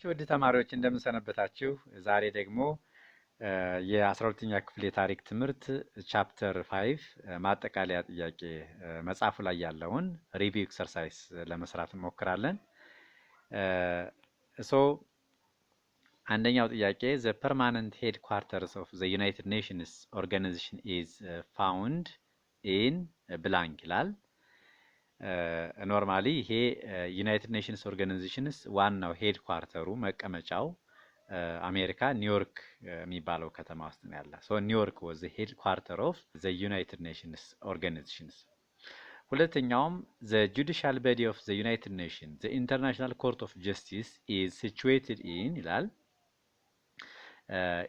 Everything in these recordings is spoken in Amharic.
ውድ ተማሪዎች እንደምንሰነበታችሁ። ዛሬ ደግሞ የ12ኛ ክፍል የታሪክ ትምህርት ቻፕተር 5 ማጠቃለያ ጥያቄ መጽሐፉ ላይ ያለውን ሪቪው ኤክሰርሳይዝ ለመስራት እንሞክራለን። አንደኛው ጥያቄ the permanent headquarters of the United Nations organization is found in blank ይላል። ኖርማሊ ይሄ ዩናይትድ ኔሽንስ ኦርጋናይዜሽንስ ዋናው ሄድ ኳርተሩ መቀመጫው አሜሪካ ኒውዮርክ የሚባለው ከተማ ውስጥ ነው ያለ። ሶ ኒውዮርክ was the headquarter of the United Nations organizations። ሁለተኛውም the judicial body of the United Nations the International Court of Justice is situated in ይላል።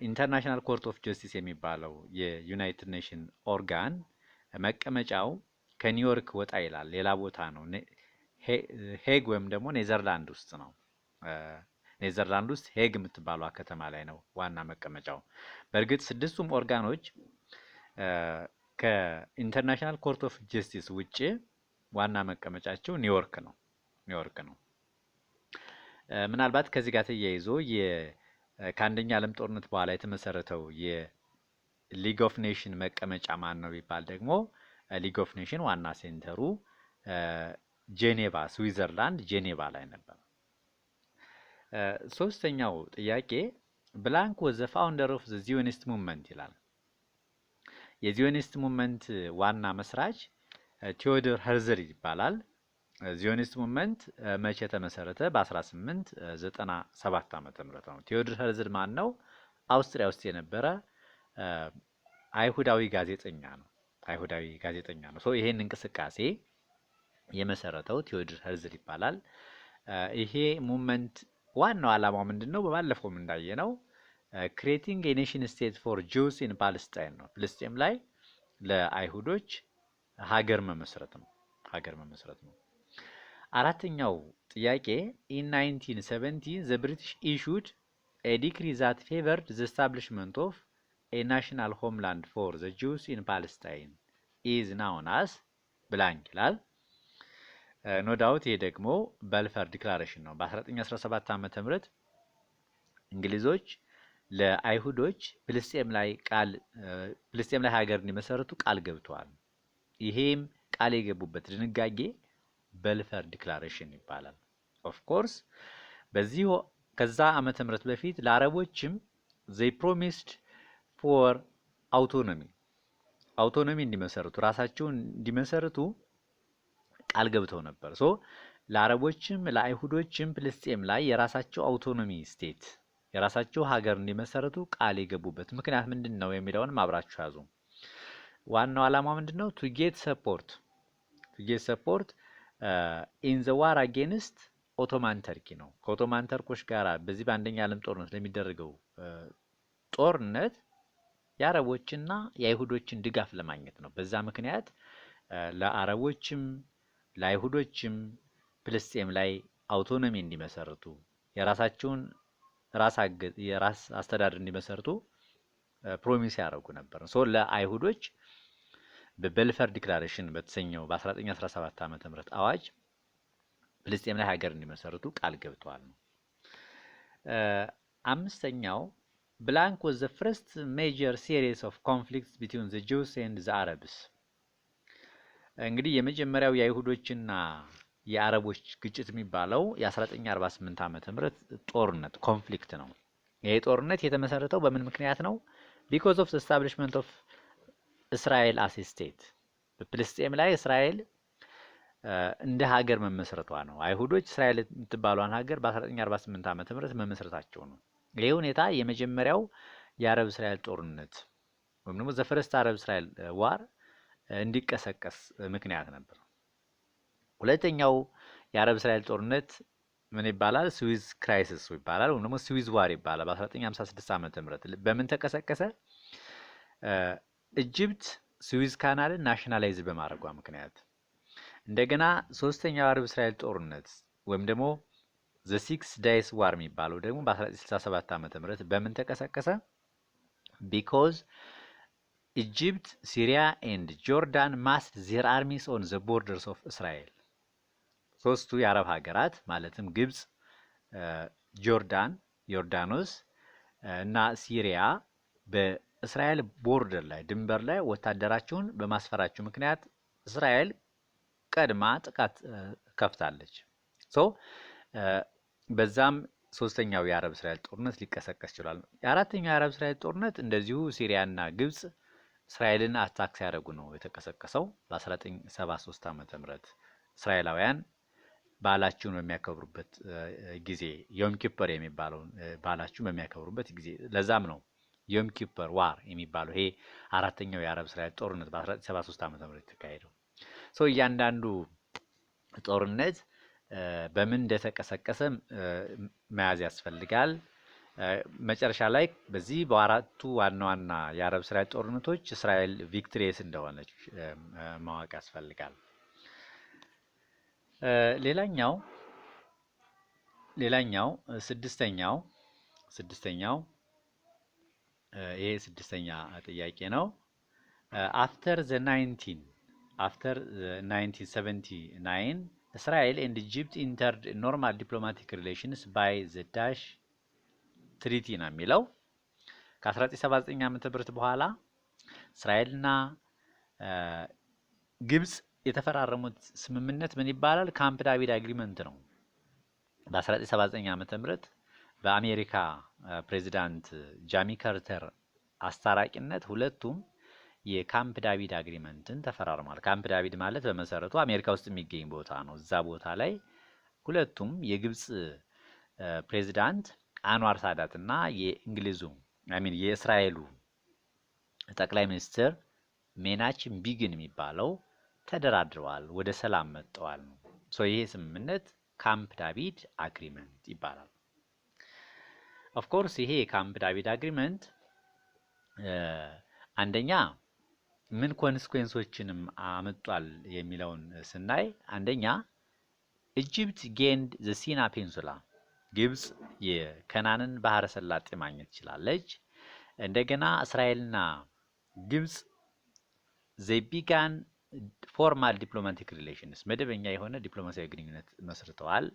ኢንተርናሽናል ኮርት ኦፍ ጀስቲስ የሚባለው የዩናይትድ ኔሽን ኦርጋን መቀመጫው ከኒውዮርክ ወጣ ይላል፣ ሌላ ቦታ ነው። ሄግ ወይም ደግሞ ኔዘርላንድ ውስጥ ነው። ኔዘርላንድ ውስጥ ሄግ የምትባለው ከተማ ላይ ነው ዋና መቀመጫው። በእርግጥ ስድስቱም ኦርጋኖች ከኢንተርናሽናል ኮርት ኦፍ ጀስቲስ ውጪ ዋና መቀመጫቸው ኒውዮርክ ነው። ምናልባት ከዚህ ጋር ተያይዞ ከአንደኛ ዓለም ጦርነት በኋላ የተመሰረተው የሊግ ኦፍ ኔሽን መቀመጫ ማን ነው ቢባል ደግሞ ሊግ ኦፍ ኔሽን ዋና ሴንተሩ ጄኔቫ ስዊዘርላንድ ጄኔቫ ላይ ነበር። ሶስተኛው ጥያቄ ብላንክ was the founder of the Zionist movement ይላል። የዚዮኒስት ሙቭመንት ዋና መስራች ቴዎዶር ሄርዝል ይባላል። ዚዮኒስት ሙቭመንት መቼ ተመሰረተ? በ1897 ዓመተ ምህረት ነው። ቴዎዶር ሄርዝል ማን ነው? አውስትሪያ ውስጥ የነበረ አይሁዳዊ ጋዜጠኛ ነው። ይሄን እንቅስቃሴ የመሰረተው ቴዎዶር ሄርዝል ይባላል። ይሄ ሙቭመንት ዋናው ዓላማው ምንድነው? በባለፈውም እንዳየነው ክሬቲንግ ኤ ኔሽን ስቴት ፎር ጁስ ኢን ፓለስታይን ነው። ፍልስጤም ላይ ለአይሁዶች ሀገር መመስረት ነው። አራተኛው ጥያቄ ኢን 1970 ዘ ብሪቲሽ ኢሹድ ኤ ዲክሪ ዛት ፌቨርድ ዘ ስታብሊሽመንት ኦፍ ኤ ናሽናል ሆምላንድ ፎር ዘ ጁስ ኢን ፓለስታይን ኢዝ ናውን አስ ብላንክ ይላል። ኖ ዳውት ይሄ ደግሞ በልፈር ዲክላሬሽን ነው። በ1917 ዓመተ ምህረት እንግሊዞች ለአይሁዶች ፍልስጤም ላይ ሀገር እንዲመሰረቱ ቃል ገብተዋል። ይሄም ቃል የገቡበት ድንጋጌ በልፈር ዲክላሬሽን ይባላል። ኦፍ ኮርስ በዚህ ከዛ ዓመተ ምህረት በፊት ለአረቦችም they promised for autonomy እንዲመሰረቱ ራሳቸውን እንዲመሰረቱ ቃል ገብተው ነበር። ለአረቦችም ለአይሁዶችም ፍልስጤም ላይ የራሳቸው አውቶኖሚ ስቴት የራሳቸው ሀገር እንዲመሰረቱ ቃል የገቡበት ምክንያት ምንድነው የሚለውን አብራችሁ ያዙ። ዋናው ዓላማው ምንድነው? to get support in the war against ኦቶማን ተርኪ ነው። ከኦቶማን ተርኮች ጋር በዚህ በአንደኛ ዓለም ጦርነት ለሚደረገው ጦርነት የአረቦችና የአይሁዶችን ድጋፍ ለማግኘት ነው። በዛ ምክንያት ለአረቦችም ለአይሁዶችም ፍልስጤም ላይ አውቶኖሚ እንዲመሰርቱ የራሳቸውን የራስ አስተዳደር እንዲመሰርቱ ፕሮሚስ ያደርጉ ነበር። ለአይሁዶች በበልፈር ዲክላሬሽን በተሰኘው በ1917 ዓመተ ምህረት አዋጅ ፍልስጤም ላይ ሀገር እንዲመሰርቱ ቃል ገብተዋል ነው። አምስተኛው ብላንክ was the first major series of conflicts between the Jews and the Arabs። እንግዲህ የመጀመሪያው የአይሁዶችና የአረቦች ግጭት የሚባለው የ1948 ዓመተ ምህረት ጦርነት ኮንፍሊክት ነው። ይሄ ጦርነት የተመሰረተው በምን ምክንያት ነው? because of the establishment of Israel as a state። በፍልስጤም ላይ እስራኤል እንደ ሀገር መመስረቷ ነው። አይሁዶች እስራኤል የምትባሏን ሀገር በ1948 ዓመተ ምህረት መመስረታቸው ነው። ይሄ ሁኔታ የመጀመሪያው የአረብ እስራኤል ጦርነት ወይም ደግሞ the first Arab Israel war እንዲቀሰቀስ ምክንያት ነበር። ሁለተኛው የአረብ እስራኤል ጦርነት ምን ይባላል? ስዊዝ ክራይሲስ ይባላል ወይም ደግሞ ስዊዝ ዋር ይባላል። በ1956 ዓመተ ምህረት በምን ተቀሰቀሰ? ኢጅፕት ስዊዝ ካናልን ናሽናላይዝ በማድረጓ ምክንያት። እንደገና ሶስተኛው የአረብ እስራኤል ጦርነት ወይም ደግሞ the 6 days war የሚባለው ደግሞ በ1967 ዓመተ ምህረት በምን ተቀሰቀሰ? because Egypt, Syria and Jordan massed their armies on the borders of Israel። ሶስቱ የአረብ ሀገራት ማለትም ግብጽ፣ ዮርዳኖስ እና ሲሪያ በእስራኤል ቦርደር ላይ ድንበር ላይ ወታደራቸውን በማስፈራቸው ምክንያት እስራኤል ቀድማ ጥቃት ከፍታለች። ሶ በዛም ሶስተኛው የአረብ እስራኤል ጦርነት ሊቀሰቀስ ችሏል። የአራተኛው የአረብ እስራኤል ጦርነት እንደዚሁ ሲሪያና ግብጽ እስራኤልን አታክ ሲያደርጉ ነው የተቀሰቀሰው በ1973 ዓመተ ምህረት እስራኤላውያን በዓላቸውን በሚያከብሩበት ጊዜ ዮም ኪፐር የሚባለውን በዓላቸውን በሚያከብሩበት ጊዜ ለዛም ነው ዮም ኪፐር ዋር የሚባለው ይሄ አራተኛው የአረብ እስራኤል ጦርነት በ1973 ዓመተ ምህረት የተካሄደው። ሶ እያንዳንዱ ጦርነት በምን እንደተቀሰቀሰ መያዝ ያስፈልጋል። መጨረሻ ላይ በዚህ በአራቱ ዋና ዋና የአረብ እስራኤል ጦርነቶች እስራኤል ቪክትሪየስ እንደሆነች ማወቅ ያስፈልጋል። ሌላኛው ስድስተኛው ይሄ ስድስተኛ ጥያቄ ነው። አፍተር 1979 እስራኤል ኤንድ ኢጅፕት ኢንተርድ ኖርማል ዲፕሎማቲክ ሪሌሽንስ ባይ ዘ ዳሽ ትሪቲ ነው የሚለው። ከ1979 ዓመተ ምህረት በኋላ እስራኤልና ግብጽ የተፈራረሙት ስምምነት ምን ይባላል? ካምፕ ዳቪድ አግሪመንት ነው። በ1979 ዓመተ ምህረት በአሜሪካ ፕሬዚዳንት ጃሚ ካርተር አስታራቂነት ሁለቱም የካምፕ ዳቪድ አግሪመንትን ተፈራርሟል። ካምፕ ዳቪድ ማለት በመሰረቱ አሜሪካ ውስጥ የሚገኝ ቦታ ነው። እዛ ቦታ ላይ ሁለቱም የግብጽ ፕሬዚዳንት አንዋር ሳዳት እና የእስራኤሉ ጠቅላይ ሚኒስትር ሜናችም ቢግን የሚባለው ተደራድረዋል፣ ወደ ሰላም መጥተዋል ነው። ሶ ይሄ ስምምነት ካምፕ ዳቪድ አግሪመንት ይባላል። ኦፍ ኮርስ ይሄ ካምፕ ዳቪድ አግሪመንት አንደኛ ምን ኮንስኩዌንሶችንም አመጧል የሚለውን ስናይ አንደኛ ኢጅፕት ጌንድ ዘ ሲና ፔንሱላ ግብጽ የከናንን ባህረ ሰላጤ ማግኘት ትችላለች። እንደገና እስራኤልና ግብጽ they began ፎርማል ዲፕሎማቲክ ሪሌሽንስ መደበኛ የሆነ ዲፕሎማሲያዊ ግንኙነት መስርተዋል።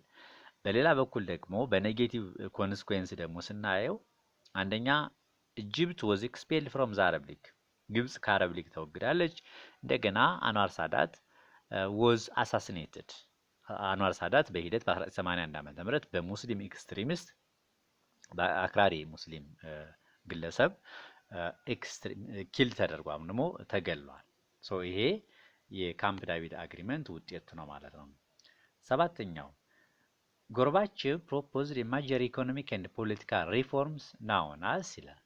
በሌላ በኩል ደግሞ በኔጌቲቭ ኮንስኩዌንስ ደግሞ ስናየው አንደኛ ኢጅፕት was expelled from the Arab League ግብጽ ከአረብ ሊግ ተወግዳለች። እንደገና አንዋር ሳዳት was assassinated አንዋር ሳዳት በሂደት በ1981 ዓመተ ምህረት በሙስሊም ኤክስትሪሚስት በአክራሪ ሙስሊም ግለሰብ ኪል ተደርጓል ደግሞ ተገሏል። ሶ ይሄ የካምፕ ዳቪድ አግሪመንት ውጤት ነው ማለት ነው። ሰባተኛው ጎርባቼቭ ፕሮፖዝድ የማጀር ኢኮኖሚክ ኤንድ ፖለቲካል ሪፎርምስ ናውን አስ ይላል።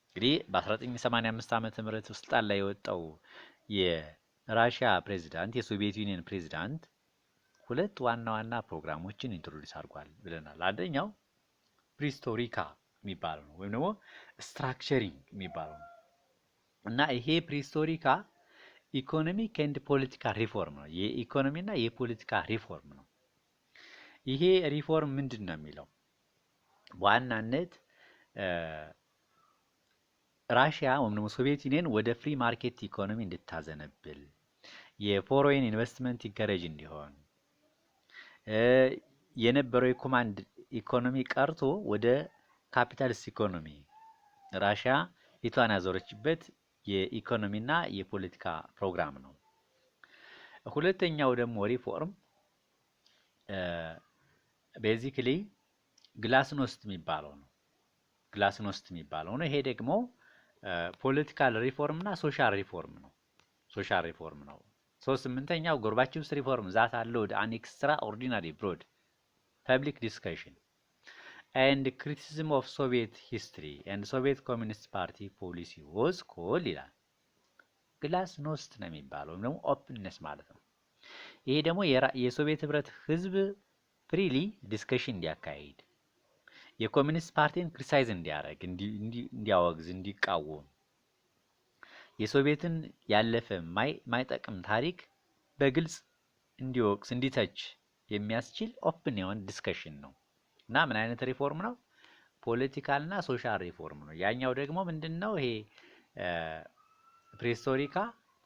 እንግዲህ በ1985 ዓመተ ምህረት ስልጣን ላይ የወጣው የራሽያ ፕሬዚዳንት የሶቪየት ዩኒየን ፕሬዚዳንት ሁለት ዋና ዋና ፕሮግራሞችን ኢንትሮዲዩስ አድርጓል ብለናል። አንደኛው ፕሪስቶሪካ የሚባለው ነው ወይም ደግሞ ስትራክቸሪንግ የሚባለው ነው እና ይሄ ፕሪስቶሪካ ኢኮኖሚክ ኤንድ ፖለቲካል ሪፎርም ነው። የኢኮኖሚና የፖለቲካ ሪፎርም ነው። ይሄ ሪፎርም ምንድን ነው የሚለው በዋናነት ራሽያ ወይም ደግሞ ሶቪየት ዩኒየን ወደ ፍሪ ማርኬት ኢኮኖሚ እንድታዘነብል የፎሬን ኢንቨስትመንት ኢንከሬጅ እንዲሆን የነበረው የኮማንድ ኢኮኖሚ ቀርቶ ወደ ካፒታሊስት ኢኮኖሚ ራሽያ ፊቷን ያዞረችበት የኢኮኖሚና የፖለቲካ ፕሮግራም ነው። ሁለተኛው ደግሞ ሪፎርም ቤዚክሊ ግላስኖስት የሚባለው ነው። ይሄ ደግሞ ፖለቲካል ሪፎርም እና ሶሻል ሪፎርም ነው። ስምንተኛው ጎርባቼቭስ ሪፎርም ዛት አለውድ አን ኤክስትራ ኦርዲናሪ ብሮድ ፐብሊክ ዲስከሽን ኤንድ ክሪቲሲዝም ኦፍ ሶቪየት ሂስትሪ ኤንድ ሶቪየት ኮሚኒስት ፓርቲ ፖሊሲ ወዝ ኮል ይላል። ግላስኖስት ነው የሚባለው ደግሞ ኦፕንነስ ማለት ነው። ይሄ ደግሞ የሶቪየት ህብረት ህዝብ ፍሪሊ ዲስከሽን እንዲያካሂድ የኮሚኒስት ፓርቲን ክሪቲሳይዝ እንዲያደርግ እንዲያወግዝ እንዲቃወም የሶቪየትን ያለፈ ማይጠቅም ታሪክ በግልጽ እንዲወቅስ እንዲተች የሚያስችል ኦፕን የሆነ ዲስከሽን ነው እና ምን አይነት ሪፎርም ነው? ፖለቲካል እና ሶሻል ሪፎርም ነው። ያኛው ደግሞ ምንድነው? ይሄ ፕሪስቶሪካ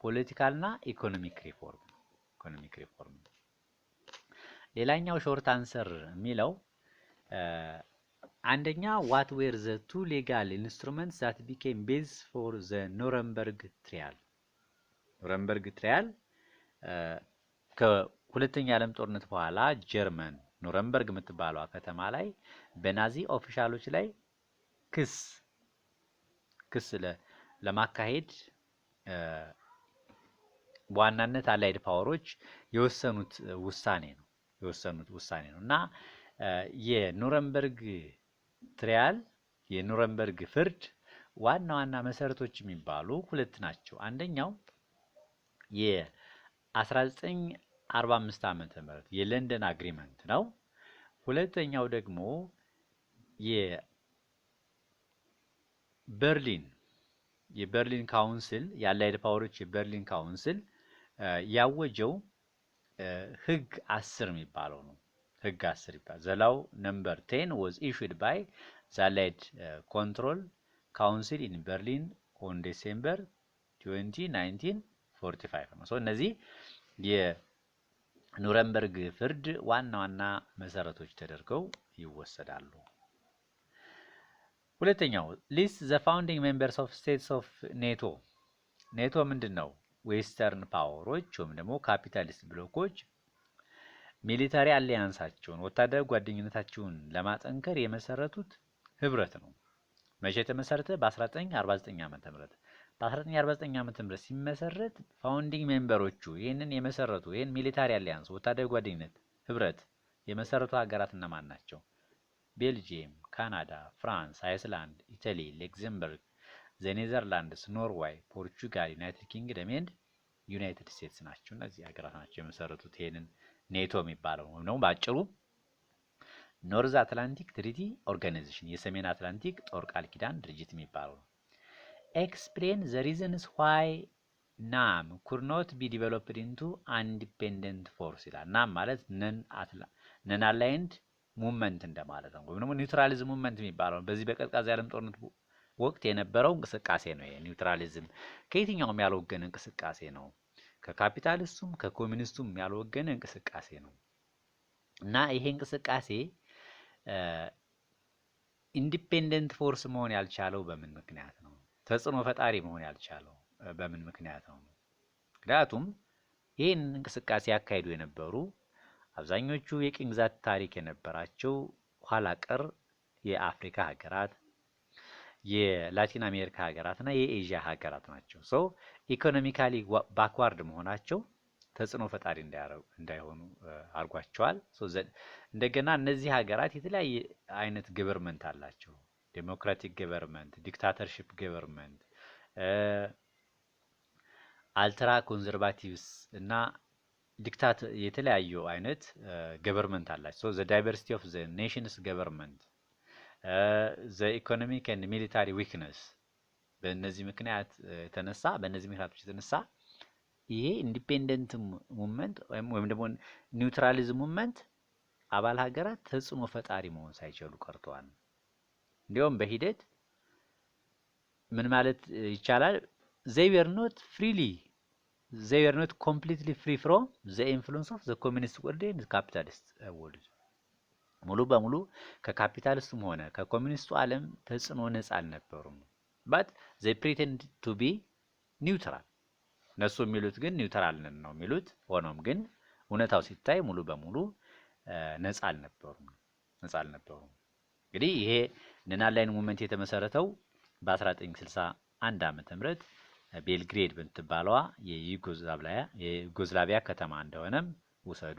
ፖለቲካል እና ኢኮኖሚክ ሪፎርም ሌላኛው ሾርት አንሰር የሚለው አንደኛ what were the two legal instruments that became base for the ኑረምበርግ ትሪያል? ኑረምበርግ ትሪያል ከሁለተኛ ዓለም ጦርነት በኋላ ጀርመን ኑረምበርግ የምትባለው ከተማ ላይ በናዚ ኦፊሻሎች ላይ ክስ ለማካሄድ በዋናነት አላይድ ፓወሮች የወሰኑት ውሳኔ ነው እና የኑረምበርግ ትሪያል የኑረምበርግ ፍርድ ዋና መሰረቶች የሚባሉ ሁለት ናቸው። አንደኛው የ1945 ዓመተ ምህረት የለንደን አግሪመንት ነው። ሁለተኛው ደግሞ የበርሊን ካውንስል የአላይድ ፓወሮች የበርሊን ካውንስል ያወጀው ህግ 10 የሚባለው ነው። ህግ 10 ይባላል። The law number 10 was issued by the Allied Control Council in Berlin on December 20, 1945 ነው። እነዚህ የኑረምበርግ ፍርድ ዋና መሰረቶች ተደርገው ይወሰዳሉ። ሁለተኛው ሊስት ዘ ፋውንዲንግ ሜምበርስ ኦፍ ስቴትስ ኦፍ ኔቶ። ኔቶ ምንድን ነው? ዌስተርን ፓወሮች ወይም ደግሞ ካፒታሊስት ብሎኮች ሚሊታሪ አሊያንሳቸውን ወታደራዊ ጓደኝነታቸውን ለማጠንከር የመሰረቱት ህብረት ነው። መቼ ተመሰረተ? በ1949 ዓመተ ምህረት። በ1949 ዓመተ ምህረት ሲመሰረት ፋውንዲንግ ሜምበሮቹ ይህን ሚሊታሪ አሊያንስ ወታደራዊ ጓደኝነት ህብረት የመሰረቱ ሀገራት እነማን ናቸው? ቤልጂየም፣ ካናዳ፣ ፍራንስ፣ አይስላንድ፣ ኢታሊ፣ ሌክዘምበርግ፣ ኔዘርላንድስ፣ ኖርዌይ፣ ፖርቹጋል፣ ዩናይትድ ኪንግደም ኤንድ ዩናይትድ ስቴትስ ናቸው። እነዚህ ሀገራት ናቸው የመሰረቱት ይሄንን ኔቶ የሚባለው ነው። በአጭሩ ኖርዝ አትላንቲክ ትሪቲ ኦርጋናይዜሽን የሰሜን አትላንቲክ ጦር ቃል ኪዳን ድርጅት የሚባለው ነው። ኤክስፕሌን ዘ ሪዝንስ ዋይ ናም ኩድ ኖት ቢ ዲቨሎፕድ ኢንቱ አንዲፔንደንት ፎርስ ይላል። ናም ማለት ነን አላይንድ ሙቭመንት እንደማለት ነው። ወይም ደግሞ ኒውትራሊዝም ሙቭመንት የሚባለው በዚህ በቀዝቃዛ የዓለም ጦርነት ወቅት የነበረው እንቅስቃሴ ነው። ይሄ ኒውትራሊዝም ከየትኛውም ያልወገነ እንቅስቃሴ ነው። ከካፒታሊስቱም ከኮሚኒስቱም ያልወገነ እንቅስቃሴ ነው እና ይሄ እንቅስቃሴ ኢንዲፔንደንት ፎርስ መሆን ያልቻለው በምን ምክንያት ነው? ተጽዕኖ ፈጣሪ መሆን ያልቻለው በምን ምክንያት ነው? ምክንያቱም ይህን እንቅስቃሴ ያካሂዱ የነበሩ አብዛኞቹ የቅኝ ግዛት ታሪክ የነበራቸው ኋላ ቀር የአፍሪካ ሀገራት፣ የላቲን አሜሪካ ሀገራት እና የኤዥያ ሀገራት ናቸው። ሰው ኢኮኖሚካሊ ባክዋርድ መሆናቸው ተጽዕኖ ፈጣሪ እንዳይሆኑ አድርጓቸዋል። እንደገና እነዚህ ሀገራት የተለያየ አይነት ገቨርንመንት አላቸው። ዴሞክራቲክ ገቨርንመንት፣ ዲክታተርሺፕ ገቨርንመንት፣ አልትራ ኮንዘርቫቲቭስ እና የተለያዩ አይነት ገቨርንመንት አላቸው። ዘ ዳይቨርሲቲ ኦፍ ዘ ኔሽንስ ገቨርንመንት፣ ዘ ኢኮኖሚክ ኤንድ ሚሊታሪ ዊክነስ በእነዚህ ምክንያቶች የተነሳ ይሄ ኢንዲፔንደንት ሙቭመንት ወይም ደግሞ ኒውትራሊዝም ሙቭመንት አባል ሀገራት ተጽዕኖ ፈጣሪ መሆን ሳይችሉ ቀርተዋል። እንዲያውም በሂደት ምን ማለት ይቻላል? they were not completely free from the influence of the communist world and the capitalist world። ሙሉ በሙሉ ከካፒታሊስቱም ሆነ ከኮሚኒስቱ ዓለም ተጽዕኖ ነፃ አልነበሩም። but they pretend to be neutral። እነሱ የሚሉት ግን ኒውትራል ነን ነው የሚሉት። ሆኖም ግን እውነታው ሲታይ ሙሉ በሙሉ ነፃ አልነበሩም። እንግዲህ ይሄ ነን አላይንድ ሙቭመንት የተመሰረተው በ1961 ዓመተ ምህረት ቤልግሬድ በምትባለዋ የዩጎዝላቪያ ከተማ እንደሆነም ውሰዱ።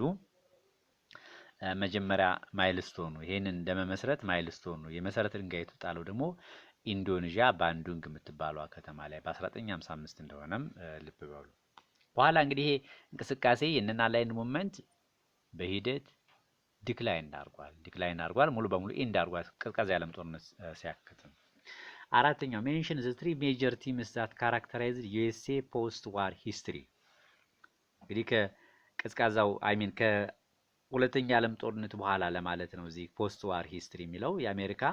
መጀመሪያ ማይልስቶኑ ይሄንን እንደመመስረት ማይልስቶኑ የመሰረተ ድንጋይ የተጣለው ደግሞ ኢንዶኔዥያ ባንዱንግ የምትባለዋ ከተማ ላይ በ1955 እንደሆነም ልብ በሉ። በኋላ እንግዲህ ይሄ እንቅስቃሴ የነን አላይንድ ሙቭመንት በሂደት ዲክላይን አድርጓል። ሙሉ በሙሉ ኢንድ አድርጓል ቀዝቃዛ የዓለም ጦርነት ሲያከትም። አራተኛው ሜንሽን ዘ ትሪ ሜጀር ቲምስ ዛት ካራክተራይዝድ ዩኤስኤ ፖስት ዋር ሂስትሪ። እንግዲህ ከቀዝቃዛው ከሁለተኛ ዓለም ጦርነት በኋላ ለማለት ነው። እዚህ ፖስት ዋር ሂስትሪ የሚለው የአሜሪካ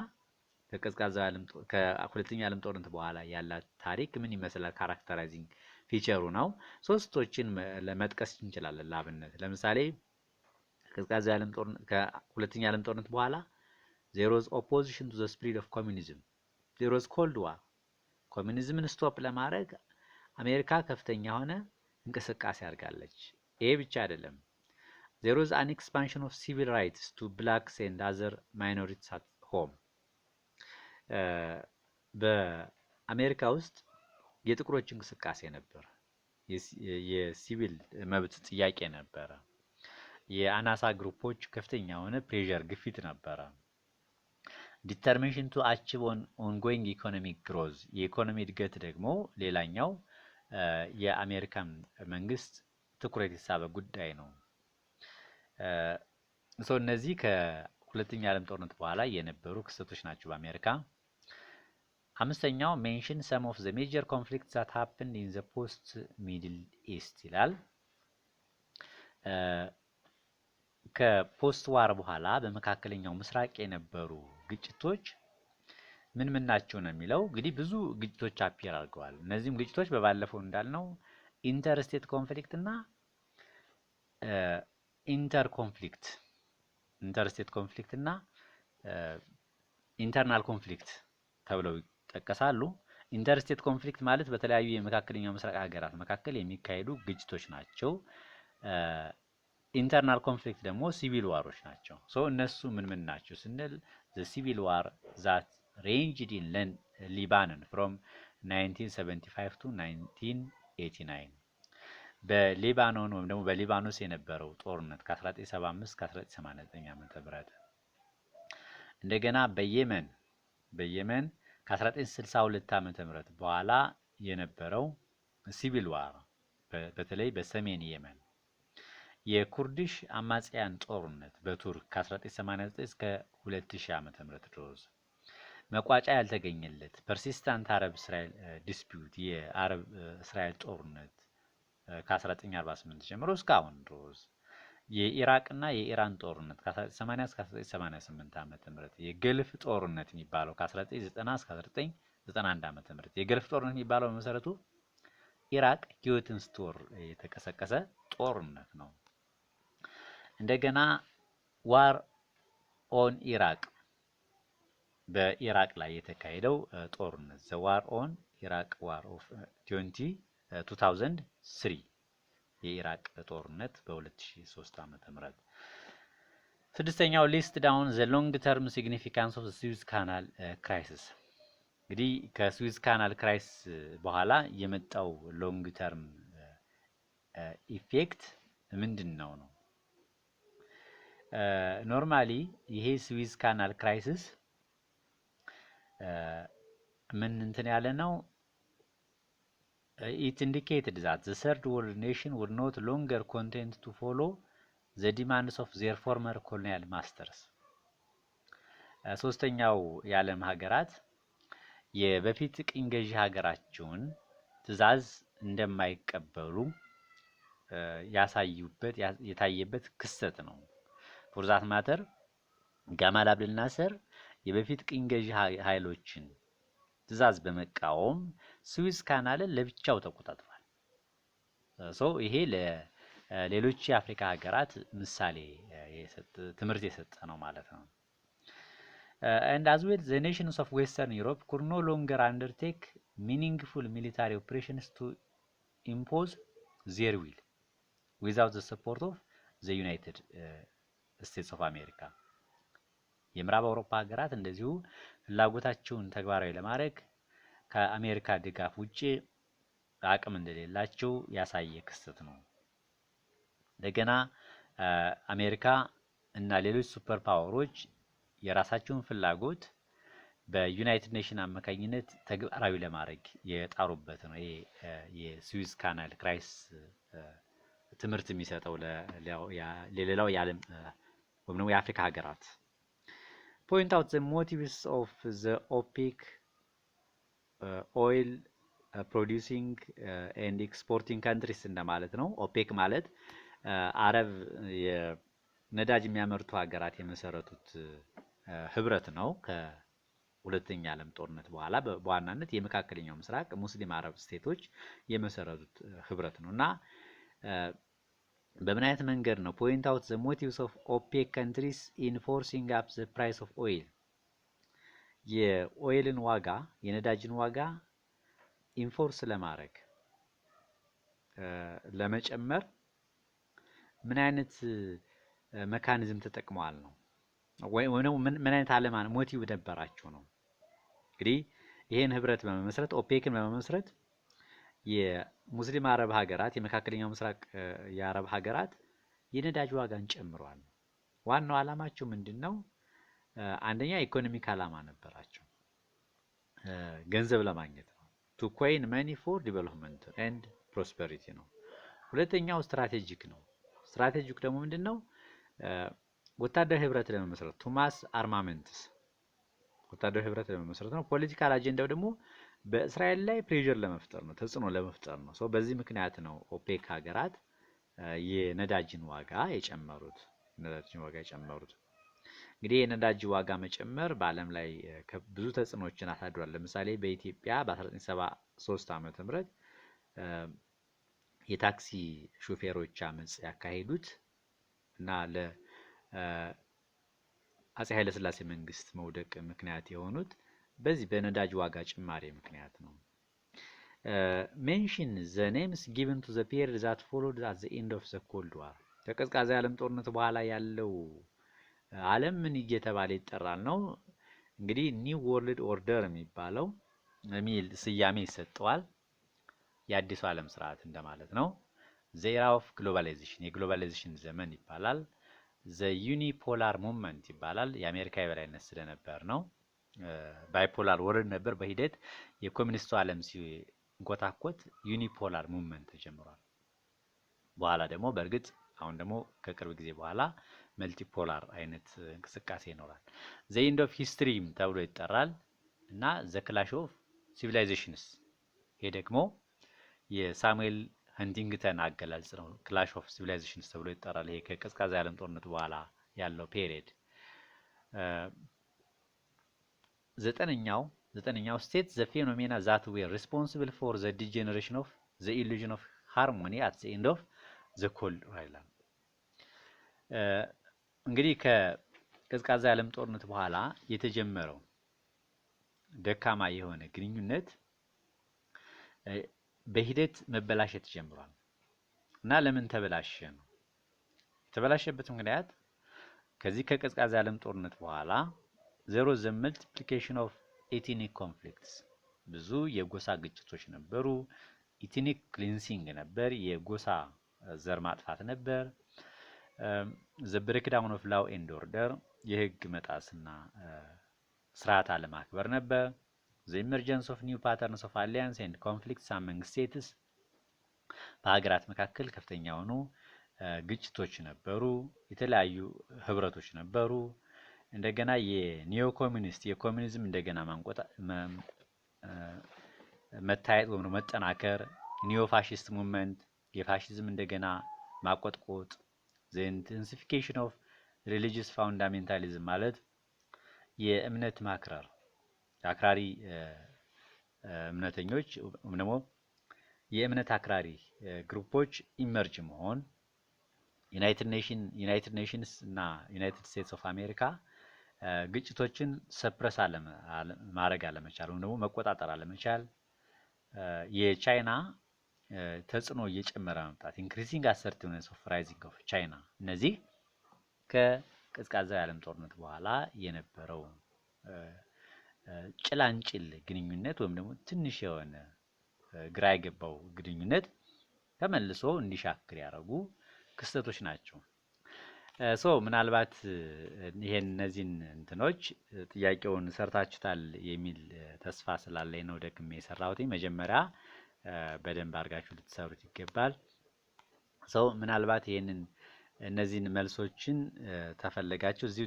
ከሁለተኛ ዓለም ጦርነት በኋላ ያላት ታሪክ ምን ይመስላል ካራክተራይዚንግ ፊቸሩ ነው። ሶስቶችን ለመጥቀስ እንችላለን ለአብነት። ለምሳሌ ከሁለተኛ ዓለም ጦርነት በኋላ there was opposition to the spread of communism. there was cold war. ኮሚኒዝምን ስቶፕ ለማድረግ አሜሪካ ከፍተኛ ሆነ እንቅስቃሴ አድርጋለች። ይሄ ብቻ አይደለም። there was an expansion of civil rights to blacks and other minorities at home. በአሜሪካ ውስጥ የጥቁሮች እንቅስቃሴ ነበር። የሲቪል መብት ጥያቄ ነበረ። የአናሳ ግሩፖች ከፍተኛ የሆነ ፕሬሸር ግፊት ነበረ። ዲተርሚኔሽን ቱ አቺቭ ኦንጎይንግ ኢኮኖሚክ ግሮዝ የኢኮኖሚ እድገት ደግሞ ሌላኛው የአሜሪካን መንግስት ትኩረት የሳበ ጉዳይ ነው። እነዚህ ከሁለተኛ ዓለም ጦርነት በኋላ የነበሩ ክስተቶች ናቸው በአሜሪካ። አምስተኛው ሜንሽን ሰም ኦፍ ዘ ሜጀር ኮንፍሊክትስ ዛት ሃፕንድ ኢን ዘ ፖስት ሚድል ኢስት ይላል። ከፖስት ዋር በኋላ በመካከለኛው ምስራቅ የነበሩ ግጭቶች ምን ምን ናቸው ነው የሚለው። እንግዲህ ብዙ ግጭቶች አፒር አድርገዋል። እነዚህም ግጭቶች በባለፈው እንዳልነው ኢንተርስቴት ኮንፍሊክት እና ኢንተርስቴት ኮንፍሊክት እና ኢንተርናል ኮንፍሊክት ተብለው ይጠቀሳሉ። ኢንተርስቴት ኮንፍሊክት ማለት በተለያዩ የመካከለኛው ምስራቅ ሀገራት መካከል የሚካሄዱ ግጭቶች ናቸው። ኢንተርናል ኮንፍሊክት ደግሞ ሲቪል ዋሮች ናቸው። እነሱ ምን ምን ናቸው ስንል the civil war that ranged in Lebanon from 1975 to 1989 በሌባኖን ወይም ደግሞ በሊባኖስ የነበረው ጦርነት ከ1975 እስከ 1989 ዓ.ም እንደገና በየመን ከ1962 ዓ.ም በኋላ የነበረው ሲቪል ዋር በተለይ በሰሜን የመን የኩርዲሽ አማጽያን ጦርነት በቱርክ ከ1989 እስከ 2000 ዓ.ም ድረስ መቋጫ ያልተገኘለት ፐርሲስታንት አረብ እስራኤል ዲስፒዩት የአረብ እስራኤል ጦርነት ከ1948 ጀምሮ እስካሁን ድረስ የኢራቅና የኢራን ጦርነት ከ1980 እስከ 1988 ዓ.ም የገልፍ ጦርነት የሚባለው ከ1990 እስከ 1991 ዓ.ም የገልፍ ጦርነት የሚባለው በመሰረቱ ኢራቅ ህይወትን ስትወር የተቀሰቀሰ ጦርነት ነው። እንደገና ዋር ኦን ኢራቅ በኢራቅ ላይ የተካሄደው ጦርነት ዘ ዋር ኦን ኢራቅ ዋር ኦፍ 2003 የኢራቅ ጦርነት በ2003 ዓ.ም። ስድስተኛው ሊስት ዳውን ዘ ሎንግ ተርም ሲግኒፊካንስ ኦፍ ስዊዝ ካናል ክራይሲስ። እንግዲህ ከስዊዝ ካናል ክራይሲስ በኋላ የመጣው ሎንግ ተርም ኢፌክት ምንድነው ነው? ኖርማሊ ይሄ ስዊዝ ካናል ክራይሲስ ምን እንትን ያለ ነው? it indicated that the third world nation would not longer content to follow the demands of their former colonial masters. ሶስተኛው የዓለም ሀገራት የበፊት ቅኝ ገዢ ሀገራቸውን ትዕዛዝ እንደማይቀበሉ የታየበት ክስተት ነው። for that matter ጋማል አብደል ናስር የበፊት ቅኝ ገዢ ኃይሎችን ትዕዛዝ በመቃወም ስዊዝ ካናልን ለብቻው ተቆጣጥሯል። ይሄ ለሌሎች የአፍሪካ ሀገራት ምሳሌ ትምህርት የሰጠ ነው ማለት ነው። and as well the nations of Western Europe could no longer undertake meaningful military operations to impose their will without the support of the United States of America. የምዕራብ አውሮፓ ሀገራት እንደዚሁ ፍላጎታቸውን ተግባራዊ ለማድረግ ከአሜሪካ ድጋፍ ውጪ አቅም እንደሌላቸው ያሳየ ክስተት ነው። እንደገና አሜሪካ እና ሌሎች ሱፐር ፓወሮች የራሳቸውን ፍላጎት በዩናይትድ ኔሽን አማካኝነት ተግባራዊ ለማድረግ የጣሩበት ነው። ይሄ የስዊዝ ካናል ክራይሲስ ትምህርት የሚሰጠው ለሌላው የዓለም ወይም ደግሞ የአፍሪካ ሀገራት point out the motives of the OPEC oil producing and exporting countries እንደማለት ነው። ኦፔክ ማለት አረብ የነዳጅ የሚያመርቱ ሀገራት የመሰረቱት ህብረት ነው። ከሁለተኛ ዓለም ጦርነት በኋላ በዋናነት የመካከለኛው ምስራቅ ሙስሊም አረብ ስቴቶች የመሰረቱት ህብረት ነውና በምን አይነት መንገድ ነው point out the motives of OPEC countries in forcing up the price of oil የኦይልን ዋጋ የነዳጅን ዋጋ ኢንፎርስ ለማድረግ ለመጨመር ምን አይነት መካኒዝም ተጠቅመዋል ነው ወይ ምን አይነት ዓላማ ሞቲቭ ነበራቸው ነው። እንግዲህ ይሄን ህብረት በመመስረት ኦፔክን በመመስረት የሙስሊም አረብ ሀገራት የመካከለኛው ምስራቅ የአረብ ሀገራት የነዳጅ ዋጋን ጨምሯል። ዋናው ዓላማቸው ምንድነው? አንደኛ ኢኮኖሚክ ዓላማ ነበራቸው፣ ገንዘብ ለማግኘት ነው። ቱ ኮይን መኒ ፎር ዲቨሎፕመንት ኤንድ ፕሮስፐሪቲ ነው። ሁለተኛው ስትራቴጂክ ነው። ስትራቴጂክ ደግሞ ምንድነው? ወታደራዊ ህብረት ለመመስረት ቱ ማስ አርማመንትስ ወታደራዊ ህብረት ለመመስረት ነው። ፖለቲካል አጀንዳው ደግሞ በእስራኤል ላይ ፕሬዠር ለመፍጠር ነው፣ ተጽዕኖ ለመፍጠር ነው። በዚህ ምክንያት ነው ኦፔክ ሀገራት የነዳጅን ዋጋ የጨመሩት። እንግዲህ የነዳጅ ዋጋ መጨመር በዓለም ላይ ብዙ ተጽዕኖዎችን አሳድሯል። ለምሳሌ በኢትዮጵያ በ1973 ዓመተ ምህረት የታክሲ ሹፌሮች አመጽ ያካሄዱት እና ለአፄ ኃይለ ሥላሴ መንግስት መውደቅ ምክንያት የሆኑት በዚህ በነዳጅ ዋጋ ጭማሪ ምክንያት ነው። ሜንሽን ዘ ኔምስ ጊቨን ቱ ዘ ፔሪድ ዛት ፎሎድ አት ዘ ኤንድ ኦፍ ዘ ኮልድ ዋር። ከቀዝቃዛ የዓለም ጦርነት በኋላ ያለው ዓለም ምን እየተባለ ይጠራል ነው። እንግዲህ ኒው ወርልድ ኦርደር የሚባለው የሚል ስያሜ ይሰጠዋል። የአዲሱ ዓለም ስርዓት እንደማለት ነው። ዘ ኤራ ኦፍ ግሎባላይዜሽን የግሎባላይዜሽን ዘመን ይባላል። ዘ ዩኒፖላር ሙቭመንት ይባላል። የአሜሪካ የበላይነት ስለነበር ነው። ባይፖላር ወርልድ ነበር። በሂደት የኮሚኒስቱ ዓለም ሲንኮታኮት ዩኒፖላር ሙቭመንት ተጀምሯል። በኋላ ደግሞ በእርግጥ አሁን ደግሞ ከቅርብ ጊዜ በኋላ መልቲፖላር አይነት እንቅስቃሴ ይኖራል። ዘ ኤንድ ኦፍ ሂስትሪም ተብሎ ይጠራል እና ዘ ክላሽ ኦፍ ሲቪላይዜሽንስ ይሄ ደግሞ የሳሙኤል ሃንቲንግተን አገላለጽ ነው። ክላሽ ኦፍ ሲቪላይዜሽንስ ተብሎ ይጠራል። ይሄ ከቀዝቃዛ የዓለም ጦርነት በኋላ ያለው ፔሪየድ። ዘጠነኛው ስቴት ዘ ፌኖሜና ዛት ዌር ሪስፖንሲብል ፎር ዘ ዲጀነሬሽን ኦፍ ዘ ኢሉዥን ኦፍ ሃርሞኒ አት ዘ ኤንድ ኦፍ ዘ ኮልድ ዋር ይላል። እንግዲህ ከቀዝቃዛ የዓለም ጦርነት በኋላ የተጀመረው ደካማ የሆነ ግንኙነት በሂደት መበላሸት ጀምሯል እና ለምን ተበላሸ ነው። የተበላሸበት ምክንያት ከዚህ ከቀዝቃዛ የዓለም ጦርነት በኋላ ዘሮ ዘ መልቲፕሊኬሽን ኦፍ ኤትኒክ ኮንፍሊክትስ ብዙ የጎሳ ግጭቶች ነበሩ። ኢትኒክ ክሊንሲንግ ነበር፣ የጎሳ ዘር ማጥፋት ነበር። ዘ ብሬክዳውን ኦፍ ላው ኤንድ ኦርደር የህግ መጣስና ስርዓት አለማክበር ነበር። ዘ ኢመርጀንስ ኦፍ ኒው ፓተርንስ ኦፍ አሊያንስ ኤንድ ኮንፍሊክትስ አመንግ ስቴትስ በሀገራት መካከል ከፍተኛ የሆኑ ግጭቶች ነበሩ። የተለያዩ ህብረቶች ነበሩ። እንደገና የኒዮ ኮሚኒስት የኮሚኒዝም እንደገና መታየት ወይም መጠናከር፣ ኒዮ ፋሺስት ሙቭመንት የፋሺዝም እንደገና ማቆጥቆጥ፣ ዘ ኢንቴንሲፊኬሽን ኦፍ ሪሊጂየስ ፋውንዳሜንታሊዝም ማለት የእምነት ማክረር አክራሪ እምነተኞች ወይም ደግሞ የእምነት አክራሪ ግሩፖች ኢመርጅ መሆን፣ ዩናይትድ ኔሽንስ እና ዩናይትድ ስቴትስ ኦፍ አሜሪካ ግጭቶችን ሰፕረስ ማድረግ አለመቻል ወይም ደግሞ መቆጣጠር አለመቻል፣ የቻይና ተጽዕኖ እየጨመረ መምጣት ኢንክሪዚንግ አሰርቲቭነስ ኦፍ ራይዚንግ ኦፍ ቻይና። እነዚህ ከቀዝቃዛው የዓለም ጦርነት በኋላ የነበረው ጭላንጭል ግንኙነት ወይም ደግሞ ትንሽ የሆነ ግራ የገባው ግንኙነት ተመልሶ እንዲሻክር ያደረጉ ክስተቶች ናቸው። ምናልባት እነዚህን እንትኖች ጥያቄውን ሰርታችሁታል የሚል ተስፋ ስላለኝ ነው ደግሜ የሰራሁት። መጀመሪያ በደንብ አድርጋችሁ ልትሰሩት ይገባል። ምናልባት እነዚህን መልሶችን ተፈለጋችሁ እዚሁ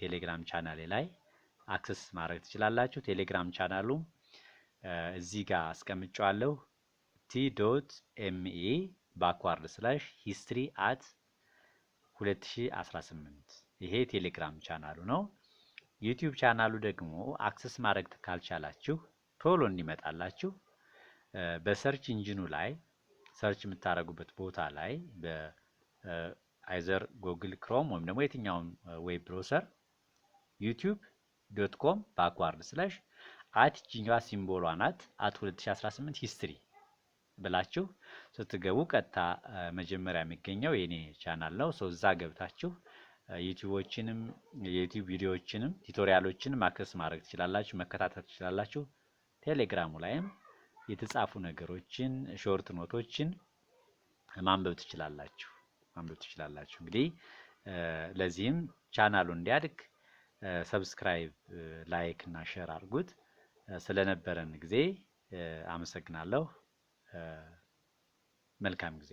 ቴሌግራም ቻናሌ ላይ አክሰስ ማድረግ ትችላላችሁ። ቴሌግራም ቻናሉ እዚህ ጋር አስቀምጫለሁ። t.me/history@2018 ይሄ ቴሌግራም ቻናሉ ነው። ዩቲዩብ ቻናሉ ደግሞ አክሰስ ማድረግ ካልቻላችሁ ቶሎ እንዲመጣላችሁ በሰርች ኢንጂኑ ላይ ሰርች የምታደርጉበት ቦታ ላይ በአይዘር ጉግል ክሮም ወይም ደግሞ የትኛውም ዌብ ብራውዘር ዩቲዩብ @2018history ባክዋርድ ስላሽ @ጂንጋ ሲምቦሏ ናት @2018 ሂስትሪ ብላችሁ ስትገቡ ቀጥታ መጀመሪያ የሚገኘው የኔ ቻናል ነው። እዛ ገብታችሁ ዩቲዩቦችንም የዩቲዩብ ቪዲዮዎችንም ቱቶሪያሎችንም አክሰስ ማድረግ ትችላላችሁ፣ መከታተል ትችላላችሁ። ቴሌግራሙ ላይም የተጻፉ ነገሮችን ሾርት ኖቶችን ማንበብ ትችላላችሁ። እንግዲህ ለዚህም ቻናሉ እንዲያድግ ሰብስክራይብ፣ ላይክ እና ሼር አድርጉት። ስለነበረን ጊዜ አመሰግናለሁ። መልካም ጊዜ